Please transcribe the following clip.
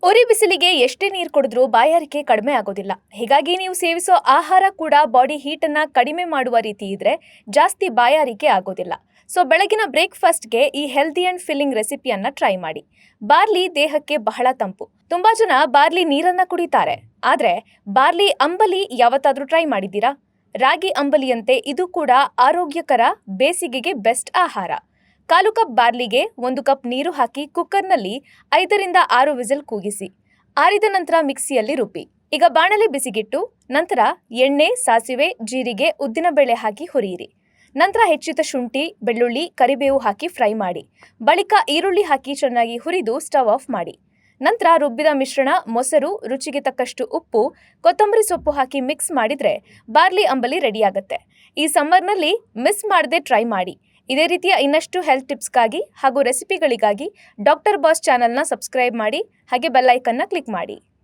ಉರಿ ಬಿಸಿಲಿಗೆ ಎಷ್ಟೇ ನೀರು ಕುಡಿದ್ರೂ ಬಾಯಾರಿಕೆ ಕಡಿಮೆ ಆಗೋದಿಲ್ಲ. ಹೀಗಾಗಿ ನೀವು ಸೇವಿಸೋ ಆಹಾರ ಕೂಡ ಬಾಡಿ ಹೀಟನ್ನು ಕಡಿಮೆ ಮಾಡುವ ರೀತಿ ಇದ್ರೆ ಜಾಸ್ತಿ ಬಾಯಾರಿಕೆ ಆಗೋದಿಲ್ಲ. ಸೊ ಬೆಳಗಿನ ಬ್ರೇಕ್ಫಾಸ್ಟ್ಗೆ ಈ ಹೆಲ್ದಿ ಅಂಡ್ ಫಿಲ್ಲಿಂಗ್ ರೆಸಿಪಿಯನ್ನ ಟ್ರೈ ಮಾಡಿ. ಬಾರ್ಲಿ ದೇಹಕ್ಕೆ ಬಹಳ ತಂಪು. ತುಂಬಾ ಜನ ಬಾರ್ಲಿ ನೀರನ್ನ ಕುಡಿತಾರೆ, ಆದ್ರೆ ಬಾರ್ಲಿ ಅಂಬಲಿ ಯಾವತ್ತಾದ್ರೂ ಟ್ರೈ ಮಾಡಿದ್ದೀರಾ? ರಾಗಿ ಅಂಬಲಿಯಂತೆ ಇದು ಕೂಡ ಆರೋಗ್ಯಕರ, ಬೇಸಿಗೆಗೆ ಬೆಸ್ಟ್ ಆಹಾರ. 1/4 ಕಪ್ ಬಾರ್ಲಿಗೆ 1 ಕಪ್ ನೀರು ಹಾಕಿ ಕುಕ್ಕರ್ನಲ್ಲಿ 5 ರಿಂದ 6 ವಿಸಿಲ್ ಕೂಗಿಸಿ. ಆರಿದ ನಂತರ ಮಿಕ್ಸಿಯಲ್ಲಿ ರುಬ್ಬಿ. ಈಗ ಬಾಣಲೆ ಬಿಸಿಗಿಟ್ಟು ನಂತರ ಎಣ್ಣೆ, ಸಾಸಿವೆ, ಜೀರಿಗೆ, ಉದ್ದಿನಬೇಳೆ ಹಾಕಿ ಹುರಿಯಿರಿ. ನಂತರ ಹೆಚ್ಚಿದ ಶುಂಠಿ, ಬೆಳ್ಳುಳ್ಳಿ, ಕರಿಬೇವು ಹಾಕಿ ಫ್ರೈ ಮಾಡಿ. ಬಳಿಕ ಈರುಳ್ಳಿ ಹಾಕಿ ಚೆನ್ನಾಗಿ ಹುರಿದು ಸ್ಟವ್ ಆಫ್ ಮಾಡಿ. ನಂತರ ರುಬ್ಬಿದ ಮಿಶ್ರಣ, ಮೊಸರು, ರುಚಿಗೆ ತಕ್ಕಷ್ಟು ಉಪ್ಪು, ಕೊತ್ತಂಬರಿ ಸೊಪ್ಪು ಹಾಕಿ ಮಿಕ್ಸ್ ಮಾಡಿದ್ರೆ ಬಾರ್ಲಿ ಅಂಬಲಿ ರೆಡಿಯಾಗುತ್ತೆ. ಈ ಸಮ್ಮರ್ನಲ್ಲಿ ಮಿಸ್ ಮಾಡದೆ ಟ್ರೈ ಮಾಡಿ. ಇದೇ ರೀತಿಯ ಇನ್ನಷ್ಟು ಹೆಲ್ತ್ ಟಿಪ್ಸ್ಗಾಗಿ ಹಾಗೂ ರೆಸಿಪಿಗಳಿಗಾಗಿ ಡಾಕ್ಟರ್ ಬಾಸ್ ಚಾನಲ್ನ ಸಬ್ಸ್ಕ್ರೈಬ್ ಮಾಡಿ, ಹಾಗೆ ಬೆಲ್ ಐಕನ್ನ ಕ್ಲಿಕ್ ಮಾಡಿ.